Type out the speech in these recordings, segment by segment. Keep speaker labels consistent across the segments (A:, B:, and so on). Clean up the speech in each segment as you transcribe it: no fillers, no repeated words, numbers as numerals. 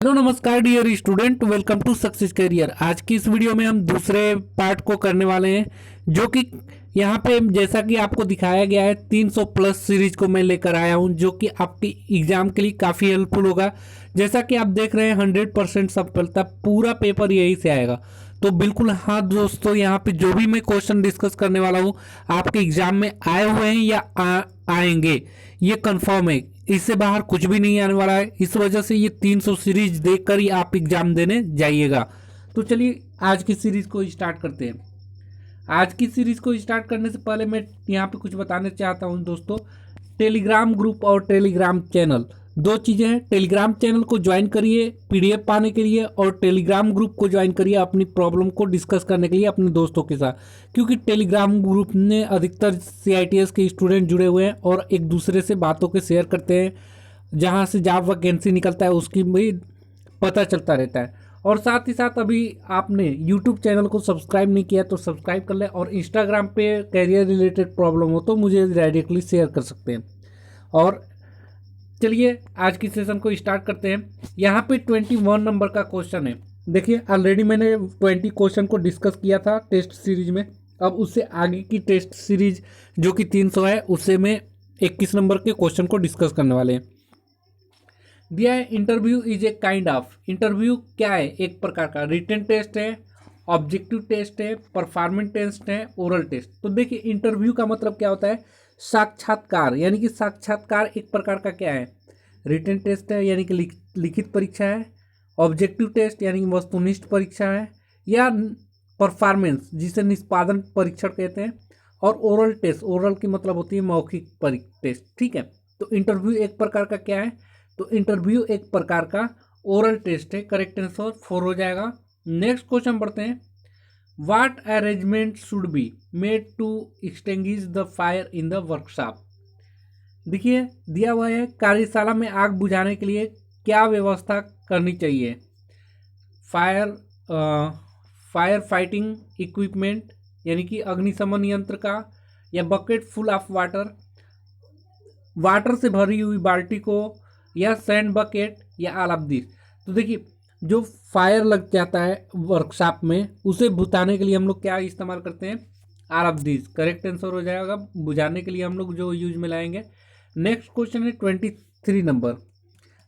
A: Hello नमस्कार dear student, welcome to success career. आज की इस वीडियो में हम दूसरे पार्ट को करने वाले हैं, जो कि यहाँ पे जैसा कि आपको दिखाया गया है 300 प्लस सीरीज को मैं लेकर आया हूँ, जो कि आपकी एग्जाम के लिए काफ़ी हेल्पफुल होगा। जैसा कि आप देख रहे हैं 100% सफलता, पूरा पेपर यही से आएगा। तो बिल्कुल हाँ दोस्तों, यहाँ पे जो भी मैं क्वेश्चन डिस्कस करने वाला हूँ आपके एग्जाम में आए हुए हैं या आएंगे, ये कंफर्म है। इससे बाहर कुछ भी नहीं आने वाला है। इस वजह से ये 300 सीरीज देखकर ही आप एग्जाम देने जाइएगा। तो चलिए आज की सीरीज को स्टार्ट करते हैं। आज की सीरीज को स्टार्ट करने से पहले मैं यहाँ पे कुछ बताना चाहता हूँ दोस्तों। टेलीग्राम ग्रुप और टेलीग्राम चैनल दो चीज़ें हैं। टेलीग्राम चैनल को ज्वाइन करिए पीडीएफ पाने के लिए, और टेलीग्राम ग्रुप को ज्वाइन करिए अपनी प्रॉब्लम को डिस्कस करने के लिए अपने दोस्तों के साथ, क्योंकि टेलीग्राम ग्रुप में अधिकतर सीआईटीएस के स्टूडेंट जुड़े हुए हैं और एक दूसरे से बातों के शेयर करते हैं। जहाँ से जॉब वैकेंसी निकलता है उसकी भी पता चलता रहता है। और साथ ही साथ अभी आपने यूट्यूब चैनल को सब्सक्राइब नहीं किया तो सब्सक्राइब कर लें, और इंस्टाग्राम पे कैरियर रिलेटेड प्रॉब्लम हो तो मुझे डायरेक्टली शेयर कर सकते हैं। और चलिए आज की सेशन को स्टार्ट करते हैं। यहाँ पे 21 नंबर का क्वेश्चन है। देखिए ऑलरेडी मैंने 20 क्वेश्चन को डिस्कस किया था टेस्ट सीरीज में। अब उससे आगे की टेस्ट सीरीज जो कि 300 है, उससे में 21 नंबर के क्वेश्चन को डिस्कस करने वाले हैं। दिया है interview is a kind of. Interview क्या है? एक प्रकार का रिटन टेस्ट है, ऑब्जेक्टिव टेस्ट है, परफॉर्मेंस टेस्ट है, ओरल टेस्ट। तो देखिए इंटरव्यू का मतलब क्या होता है? साक्षात्कार। यानी कि साक्षात्कार एक प्रकार का क्या है? रिटन टेस्ट है, यानी कि लिखित परीक्षा है। ऑब्जेक्टिव टेस्ट यानी कि वस्तुनिष्ठ परीक्षा है, या परफॉर्मेंस जिसे निष्पादन परीक्षण कहते हैं। और ओरल टेस्ट, ओरल की मतलब होती है मौखिक टेस्ट। ठीक है, तो इंटरव्यू एक प्रकार का क्या है? तो इंटरव्यू एक प्रकार का ओरल टेस्ट है। करेक्ट आंसर 4 हो जाएगा। नेक्स्ट क्वेश्चन बढ़ते हैं। What arrangement should be made to extinguish the fire in the workshop. देखिए दिया हुआ है कार्यशाला में आग बुझाने के लिए क्या व्यवस्था करनी चाहिए? फायर फायर फाइटिंग इक्विपमेंट यानी कि अग्निशमन यंत्र का, या bucket full of water, water से भरी हुई बाल्टी को, या सैंड बकेट, या ऑल ऑफ दिस। तो देखिए जो फायर लग जाता है वर्कशॉप में, उसे बुझाने के लिए हम लोग क्या इस्तेमाल करते हैं? All of this. Correct answer हो जाएगा। बुझाने के लिए हम लोग जो यूज में लाएंगे। नेक्स्ट क्वेश्चन है 23 नंबर।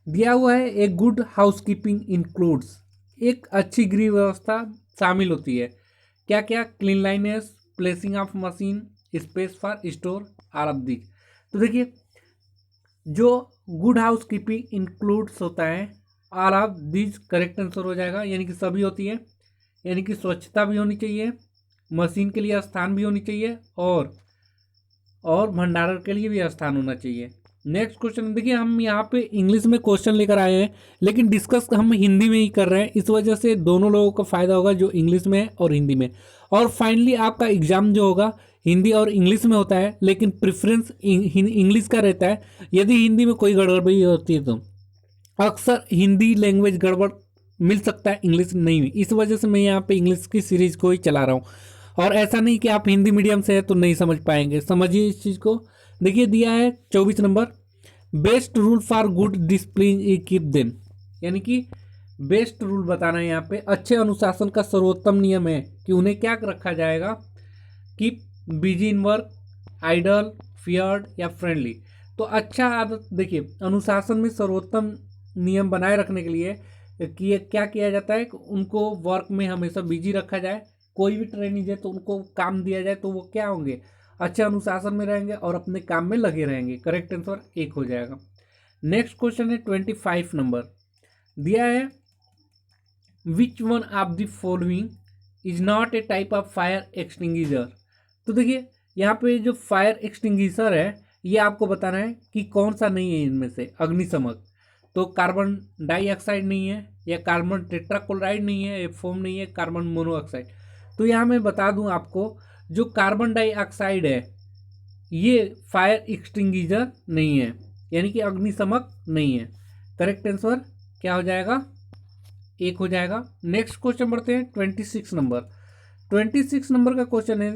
A: दिया हुआ है ए गुड हाउसकीपिंग इंक्लूड्स। एक अच्छी गृह व्यवस्था शामिल होती है क्या क्या? Cleanliness, placing of machine, space for store, all of this. तो देखिए जो गुड हाउस कीपिंग इंक्लूड्स होता है all of this. Correct answer हो जाएगा, यानी कि सभी होती है। यानी कि स्वच्छता भी होनी चाहिए, मशीन के लिए स्थान भी होनी चाहिए, और भंडारण के लिए भी स्थान होना चाहिए। नेक्स्ट क्वेश्चन देखिए, हम यहाँ पे इंग्लिश में क्वेश्चन लेकर आए हैं, लेकिन डिस्कस हम हिंदी में ही कर रहे हैं। इस वजह से दोनों लोगों को फायदा होगा, जो इंग्लिश में है और हिंदी में। और फाइनली आपका एग्जाम जो होगा हिंदी और इंग्लिश में होता है, लेकिन प्रेफरेंस इंग्लिश का रहता है। यदि हिंदी में कोई गड़बड़ी होती है तो अक्सर हिंदी लैंग्वेज गड़बड़ मिल सकता है, इंग्लिश नहीं हुई। इस वजह से मैं यहाँ पे इंग्लिश की सीरीज को ही चला रहा हूँ। और ऐसा नहीं कि आप हिंदी मीडियम से है तो नहीं समझ पाएंगे, समझिए इस चीज़ को। देखिए दिया है 24 number. Best rule for good discipline E keep them. यानी कि बेस्ट रूल बताना है यहाँ पे। अच्छे अनुशासन का सर्वोत्तम नियम है कि उन्हें क्या रखा जाएगा? Keep busy in work, idle, feared, या फ्रेंडली। तो अच्छा आदत, देखिए अनुशासन में सर्वोत्तम नियम बनाए रखने के लिए कि क्या किया जाता है कि उनको वर्क में हमेशा बिजी रखा जाए। कोई भी ट्रेनिंग है तो उनको काम दिया जाए तो वो क्या होंगे? अच्छे अनुशासन में रहेंगे और अपने काम में लगे रहेंगे। करेक्ट आंसर 1 हो जाएगा। नेक्स्ट क्वेश्चन है 25 नंबर। दिया है which one of the following is not A type of fire extinguisher. तो देखिए यहाँ पे जो फायर एक्सटिंग्विशर है ये आपको बताना है कि कौन सा नहीं है इनमें से। अग्निशमक, तो कार्बन डाइऑक्साइड नहीं है, या कार्बन टेट्राक्लोराइड नहीं है, या फोम नहीं है, कार्बन मोनोऑक्साइड। तो यहाँ मैं बता दूं आपको, जो कार्बन डाइऑक्साइड है ये फायर एक्सटिंग्विशर नहीं है, यानी कि अग्निशमक नहीं है। करेक्ट आंसर क्या हो जाएगा? 1 हो जाएगा। नेक्स्ट क्वेश्चन बढ़ते हैं 26 नंबर। 26 नंबर का क्वेश्चन है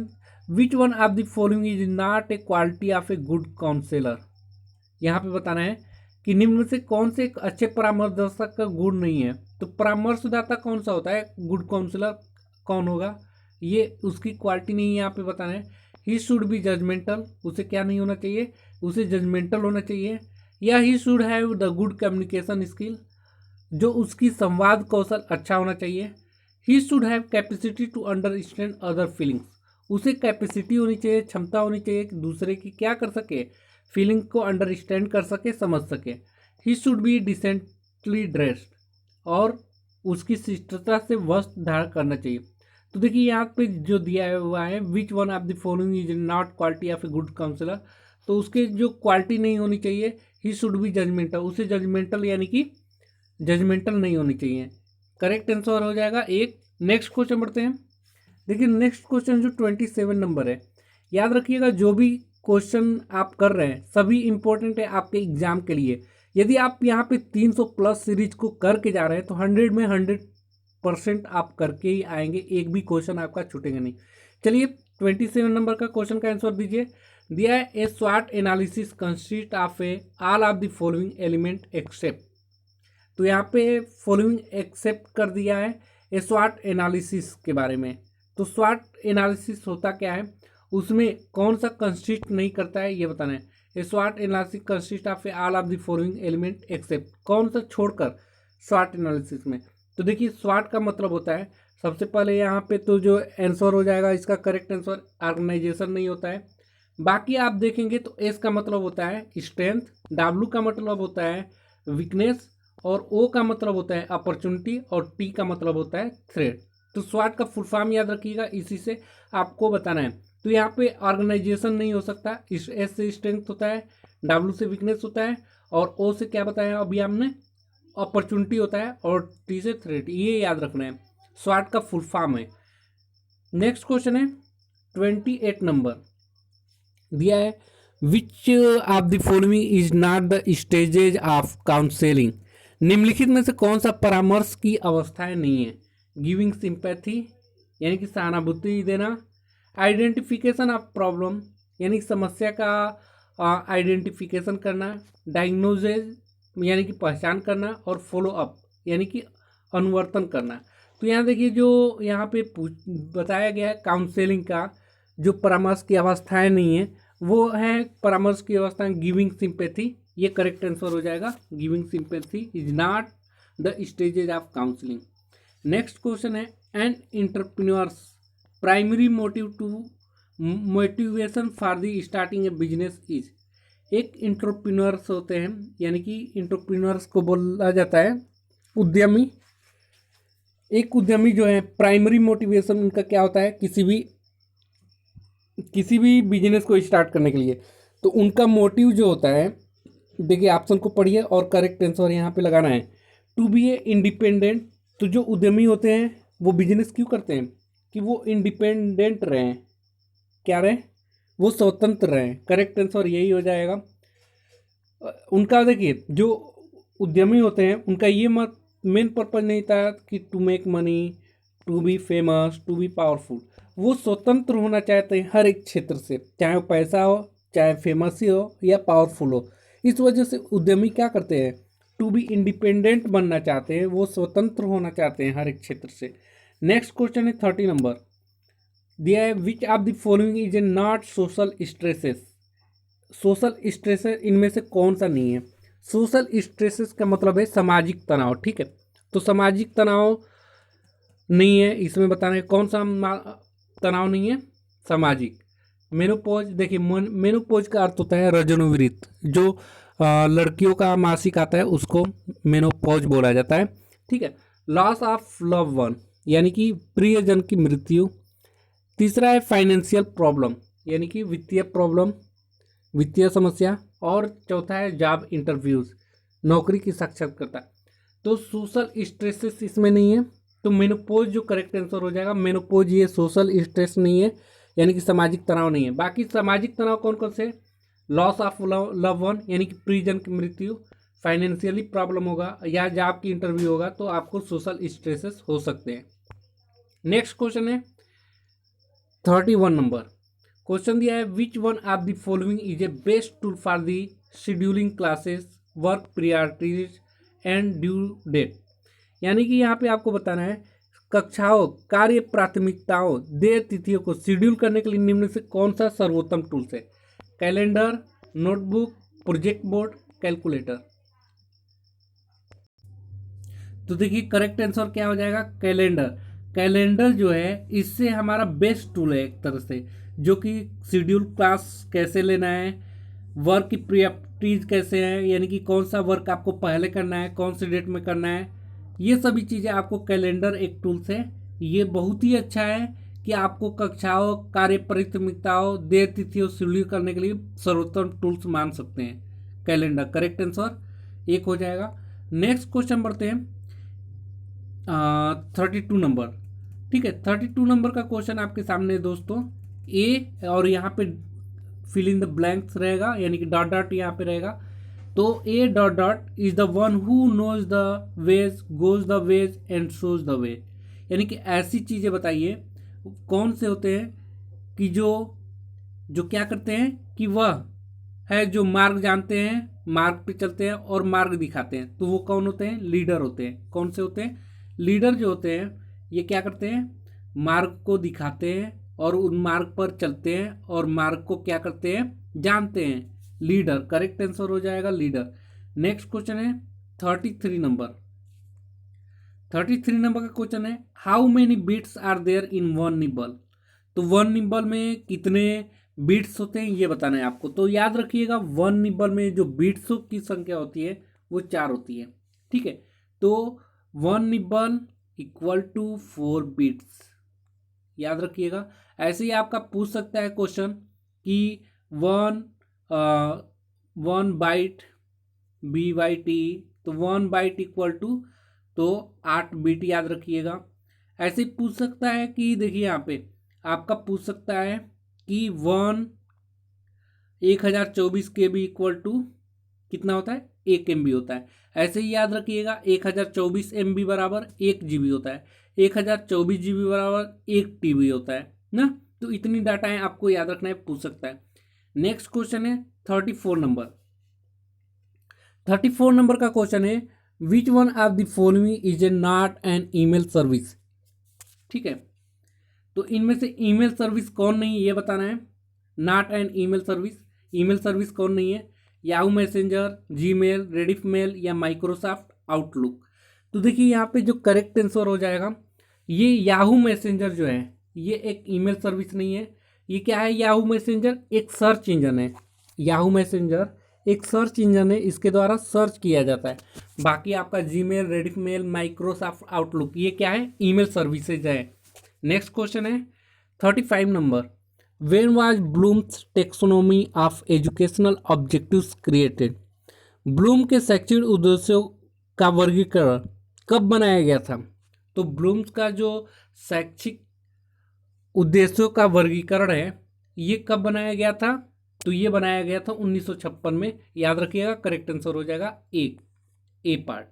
A: which one of the following is not a quality of a good counsellor. यहाँ पे बताना है कि निम्न में से कौन से एक अच्छे परामर्शदाता का गुण नहीं है। तो परामर्शदाता कौन सा होता है, गुड काउंसलर कौन होगा, ये उसकी क्वालिटी नहीं है यहाँ पे बताना है। ही शुड बी जजमेंटल, उसे क्या नहीं होना चाहिए, उसे जजमेंटल होना चाहिए। या he should have the good communication skill, जो उसकी संवाद कौशल अच्छा होना चाहिए। He should have capacity to understand other feelings, उसे कैपेसिटी होनी चाहिए, क्षमता होनी चाहिए कि दूसरे की क्या कर सके, फीलिंग को अंडरस्टैंड कर सके, समझ सके। ही शुड बी डिसेंटली ड्रेस्ड, और उसकी शिष्टता से वस्त्र धारण करना चाहिए। तो देखिए यहाँ पे जो दिया हुआ है, which one of the following is not quality of a good counsellor, तो उसके जो क्वालिटी नहीं होनी चाहिए, ही शुड बी जजमेंटल, उसे जजमेंटल यानी कि जजमेंटल नहीं होनी चाहिए। करेक्ट आंसर हो जाएगा एक। नेक्स्ट क्वेश्चन बढ़ते हैं। देखिए नेक्स्ट क्वेश्चन जो 27 नंबर है, याद रखिएगा जो भी क्वेश्चन आप कर रहे हैं सभी इंपॉर्टेंट है आपके एग्जाम के लिए। यदि आप यहाँ पे 300 प्लस सीरीज को करके जा रहे हैं तो 100 में 100% आप करके ही आएंगे, एक भी क्वेश्चन आपका छूटेगा नहीं। चलिए 27 नंबर का क्वेश्चन का आंसर दीजिए। दिया है ए स्वॉट analysis consist of a all of the following element except, तो यहाँ पे फॉलोइंग एक्सेप्ट कर दिया है ए स्वॉट एनालिसिस के बारे में। तो स्वॉट एनालिसिस होता क्या है, उसमें कौन सा कंसिस्ट नहीं करता है ये बताना है। ए स्वॉट analysis consist of a all of the following element except, कौन सा छोड़कर स्वॉट एनालिसिस में। तो देखिए स्वॉट का मतलब होता है, सबसे पहले यहाँ पे तो जो आंसर हो जाएगा इसका करेक्ट आंसर ऑर्गेनाइजेशन नहीं होता है। बाकी आप देखेंगे तो एस का मतलब होता है स्ट्रेंथ, डब्ल्यू का मतलब होता है वीकनेस, और ओ का मतलब होता है अपॉर्चुनिटी, और टी का मतलब होता है थ्रेट। तो स्वॉट का फुल फॉर्म याद रखिएगा, इसी से आपको बताना है। तो यहाँ पे ऑर्गेनाइजेशन नहीं हो सकता, एस से स्ट्रेंथ होता है, डब्ल्यू से वीकनेस होता है, और ओ से क्या बताया अभी हमने, अपॉर्चुनिटी होता है, और टी से थ्रेट, ये याद रखना है, स्वॉट का फुल फॉर्म है। नेक्स्ट क्वेश्चन है 28 नंबर, दिया है which of the following is not the stages of counselling, निम्नलिखित में से कौन सा परामर्श की अवस्थाएं नहीं है। गिविंग सिंपैथी यानी कि सहानुभूति देना, आइडेंटिफिकेशन ऑफ प्रॉब्लम यानी समस्या का आइडेंटिफिकेशन करना, डायग्नोसिस यानी कि पहचान करना, और फॉलो अप यानी कि अनुवर्तन करना। तो यहाँ देखिए जो यहाँ पे बताया गया है काउंसलिंग का जो परामर्श की अवस्थाएं नहीं है वो है परामर्श की अवस्थाएं गिविंग सिंपैथी, ये करेक्ट आंसर हो जाएगा। Giving sympathy is not the stages of counselling. Next question है an entrepreneurs primary motive to motivation for the starting a business is, एक एंटरप्रेन्योर्स होते हैं यानी कि एंटरप्रेन्योर्स को बोला जाता है उद्यमी। एक उद्यमी जो है प्राइमरी मोटिवेशन उनका क्या होता है, किसी भी बिजनेस को स्टार्ट करने के लिए, तो उनका मोटिव जो होता है, देखिए ऑप्शन को पढ़िए और करेक्ट आंसर यहाँ पे लगाना है। टू बी ए इंडिपेंडेंट, तो जो उद्यमी होते हैं वो बिजनेस क्यों करते हैं कि वो इंडिपेंडेंट रहें, क्या रहें, वो स्वतंत्र रहें। करेक्ट आंसर यही हो जाएगा उनका। देखिए जो उद्यमी होते हैं उनका ये मेन पर्पज नहीं था कि to make money, to be famous, to be powerful, वो स्वतंत्र होना चाहते हैं हर एक क्षेत्र से, चाहे वो पैसा हो, चाहे फेमस हो या पावरफुल हो। इस वजह से उद्यमी क्या करते हैं, टू बी इंडिपेंडेंट बनना चाहते हैं, वो स्वतंत्र होना चाहते हैं हर एक क्षेत्र से। नेक्स्ट क्वेश्चन है 30 नंबर, दिया है which of the following is A not social stresses, social stresses इनमें से कौन सा नहीं है। सोशल स्ट्रेसेस का मतलब है सामाजिक तनाव, ठीक है, तो सामाजिक तनाव नहीं है इसमें, बताना है कौन सा तनाव नहीं है, सामाजिक। मेनोपॉज, देखिए मेनोपॉज का अर्थ होता है रजोनिवृत्त, जो लड़कियों का मासिक आता है उसको मेनोपॉज बोला जाता है, ठीक है। लॉस ऑफ लव वन यानी कि प्रियजन की मृत्यु। तीसरा है फाइनेंशियल प्रॉब्लम यानी कि वित्तीय प्रॉब्लम, वित्तीय समस्या। और चौथा है जॉब इंटरव्यूज, नौकरी की साक्षात्कारता। तो सोशल स्ट्रेसेस इसमें नहीं है, तो मेनोपॉज जो करेक्ट आंसर हो जाएगा। मेनोपॉज ये सोशल स्ट्रेस नहीं है यानी कि सामाजिक तनाव नहीं है। बाकी सामाजिक तनाव कौन कौन से, लॉस ऑफ लव वन यानी कि प्रियजन की मृत्यु, फाइनेंशियली प्रॉब्लम होगा या जॉब की इंटरव्यू होगा तो आपको सोशल स्ट्रेसेस हो सकते हैं। नेक्स्ट क्वेश्चन है 31 नंबर, क्वेश्चन दिया है which one of the following is a best tool for the scheduling classes work priorities and due date. यानी कि यहाँ पे आपको बताना है कक्षाओं, कार्य प्राथमिकताओं, देय तिथियों को शेड्यूल करने के लिए निम्न से कौन सा सर्वोत्तम टूल्स है? Calendar, notebook, project board, calculator. तो देखिए करेक्ट आंसर क्या हो जाएगा? कैलेंडर। कैलेंडर जो है इससे हमारा बेस्ट टूल है एक तरह से, जो कि शेड्यूल क्लास कैसे लेना है, वर्क की प्रायोरिटीज कैसे है, यानी कि कौन सा वर्क आपको पहले करना है, कौन से डेट में करना है, ये सभी चीज़ें आपको कैलेंडर एक टूल्स है। ये बहुत ही अच्छा है कि आपको कक्षाओं, कार्य प्राथमिकताओं, देय तिथियों शेड्यूल करने के लिए सर्वोत्तम टूल्स मान सकते हैं कैलेंडर। करेक्ट आंसर एक हो जाएगा। नेक्स्ट क्वेश्चन बढ़ते हैं 32 नंबर। ठीक है, 32 नंबर का क्वेश्चन आपके सामने है दोस्तों। ए और यहाँ पे फिल इन द ब्लैंक्स रहेगा, यानी कि डॉट डॉट यहाँ पे रहेगा। तो A dot dot is the one who knows the ways, goes the ways and shows the way. यानी कि ऐसी चीज़ें बताइए कौन से होते हैं कि जो जो क्या करते हैं कि वह है जो मार्ग जानते हैं, मार्ग पे चलते हैं और मार्ग दिखाते हैं। तो वो कौन होते हैं? लीडर होते हैं। कौन से होते हैं? लीडर जो होते हैं ये क्या करते हैं? मार्ग को दिखाते हैं और उन मार्ग पर चलते हैं और मार्ग को क्या करते हैं? जानते हैं। लीडर। करेक्ट आंसर हो जाएगा लीडर। नेक्स्ट क्वेश्चन है 33 नंबर। 33 नंबर का क्वेश्चन है how many bits are there in one nibble. तो वन निबल में कितने बीट्स होते हैं ये बताना है आपको। तो याद रखिएगा वन निबल में जो बीट्सों की संख्या होती है वो 4 होती है। ठीक है, तो one nibble equal to 4 bits, याद रखिएगा। ऐसे ही आपका पूछ सकता है क्वेश्चन कि वन बाइट BYT, तो 1 बाइट इक्वल टू तो 8 बीट, याद रखिएगा। ऐसे ही पूछ सकता है कि देखिए यहाँ पे आपका पूछ सकता है कि 1024 KB इक्वल टू कितना होता है? 1 MB होता है। ऐसे ही याद रखिएगा 1024 MB बराबर 1 GB होता है, 1024 GB बराबर 1 TB होता है ना। तो इतनी डाटाएं आपको याद रखना है, पूछ सकता है। नेक्स्ट क्वेश्चन है 34 नंबर। 34 नंबर का क्वेश्चन है which one of the following is A not an email service. ठीक है, तो इनमें से ईमेल सर्विस कौन नहीं है ये बताना है। Not an email service, email service कौन नहीं है? याहू मैसेंजर, जीमेल, रेडिफमेल या माइक्रोसॉफ्ट आउटलुक। तो देखिए यहाँ पे जो करेक्ट आंसर हो जाएगा ये याहू मैसेंजर जो है ये एक ईमेल सर्विस नहीं है। ये क्या है? याहू मैसेंजर एक सर्च इंजन है। याहू मैसेंजर एक सर्च इंजन है, इसके द्वारा सर्च किया जाता है। बाकी आपका जीमेल, रेडिफमेल, माइक्रोसॉफ्ट आउटलुक ये क्या है? ईमेल सर्विसेज है। नेक्स्ट क्वेश्चन है 35 number. When was Bloom's taxonomy of educational objectives created? Bloom के शैक्षिक उद्देश्यों का वर्गीकरण कब बनाया गया था? तो ब्लूम्स का जो शैक्षिक उद्देश्यों का वर्गीकरण है ये कब बनाया गया था? तो ये बनाया गया था 1956 में, याद रखिएगा। करेक्ट आंसर हो जाएगा ए पार्ट।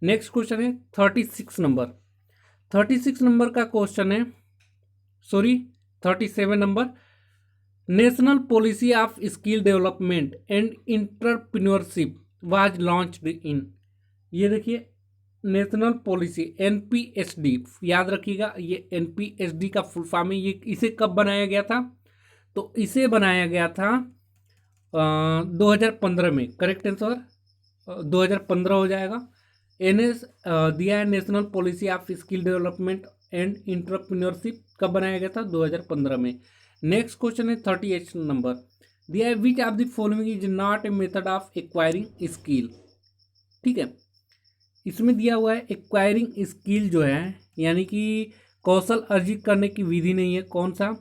A: नेक्स्ट क्वेश्चन है 36 नंबर। 36 नंबर का क्वेश्चन है 37 number. National policy of skill development and entrepreneurship was launched in. ये देखिए नेशनल पॉलिसी NPSD, याद रखिएगा ये NPSD का फुल फॉर्म है। ये इसे कब बनाया गया था? तो इसे बनाया गया था 2015 में। करेक्ट आंसर 2015 हो जाएगा। NS दिया है national policy of skill development and entrepreneurship, कब बनाया गया था? 2015 में। नेक्स्ट क्वेश्चन है 38 नंबर। दिया है which of the following is not a method of acquiring skill. ठीक है, इसमें दिया हुआ है एक्वायरिंग स्किल जो है यानी कि कौशल अर्जित करने की विधि नहीं है। कौन सा?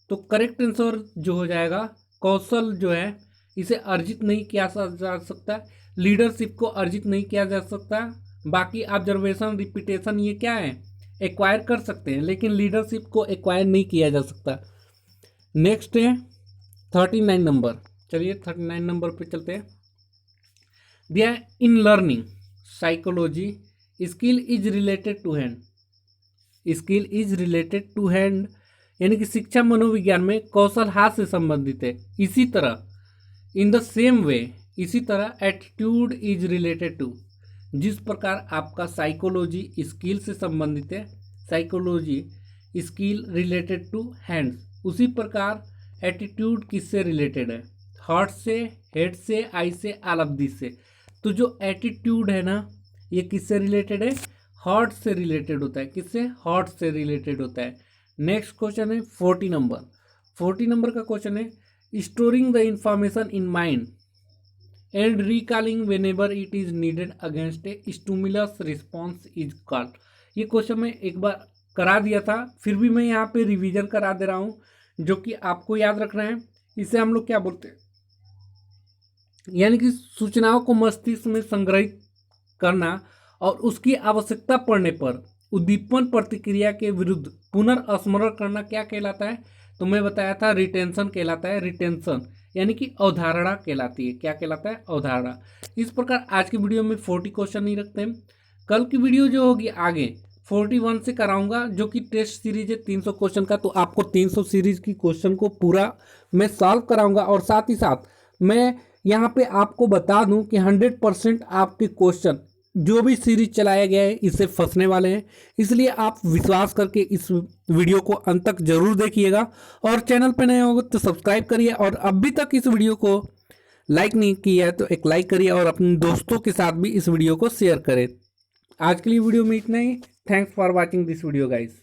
A: तो करेक्ट आंसर जो हो जाएगा कौशल जो है इसे अर्जित नहीं किया जा सकता, लीडरशिप को अर्जित नहीं किया जा सकता। बाकी ऑब्जर्वेशन, रिपीटेशन ये क्या है? एक्वायर कर सकते हैं, लेकिन लीडरशिप को एक्वायर नहीं किया जा सकता। नेक्स्ट है 39 नंबर। चलिए 39 नंबर पे चलते हैं। दिया है in learning psychology skill is related to hand. Skill is related to hand यानी कि शिक्षा मनोविज्ञान में कौशल हाथ से संबंधित है। इसी तरह इन द सेम वे इसी तरह एटीट्यूड इज रिलेटेड टू, जिस प्रकार आपका साइकोलॉजी स्किल से संबंधित है, psychology skill related to hands, उसी प्रकार एटीट्यूड किससे रिलेटेड है, हार्ट से, हेड से, आई से, ऑल ऑफ दिस से। तो जो एटीट्यूड है ना, ये किससे रिलेटेड है, हार्ट से रिलेटेड होता है। किससे, हार्ट से रिलेटेड होता है। नेक्स्ट क्वेश्चन है 40 नंबर। 40 नंबर का क्वेश्चन है storing the information in mind and recalling whenever it is needed against A stimulus response is called. ये क्वेश्चन मैं एक बार करा दिया था, फिर भी मैं यहाँ पे रिवीजन करा दे रहा हूँ, जो कि आपको याद रखना है। इसे हम लोग क्या बोलते हैं, यानी कि सूचनाओं को मस्तिष्क में संग्रहित करना और उसकी आवश्यकता पड़ने पर उद्दीपन प्रतिक्रिया के विरुद्ध पुनर्स्मरण करना क्या कहलाता है, तो मैं बताया था रिटेंशन कहलाता है। रिटेंशन यानी कि अवधारणा कहलाती है। क्या कहलाता है, अवधारणा। इस प्रकार आज की वीडियो में 40 क्वेश्चन नहीं रखते हैं। कल की वीडियो जो होगी आगे 41 से कराऊंगा, जो कि टेस्ट सीरीज है 300 क्वेश्चन का। तो आपको 300 सीरीज की क्वेश्चन को पूरा मैं सॉल्व कराऊंगा, और साथ ही साथ मैं यहाँ पे आपको बता दूं कि 100% आपके क्वेश्चन जो भी सीरीज चलाया गया है इससे फंसने वाले हैं। इसलिए आप विश्वास करके इस वीडियो को अंत तक जरूर देखिएगा, और चैनल पर नए होंगे तो सब्सक्राइब करिए, और अभी तक इस वीडियो को लाइक नहीं किया है तो एक लाइक करिए, और अपने दोस्तों के साथ भी इस वीडियो को शेयर करें। आज के लिए वीडियो में इतना ही। Thanks for watching this video guys.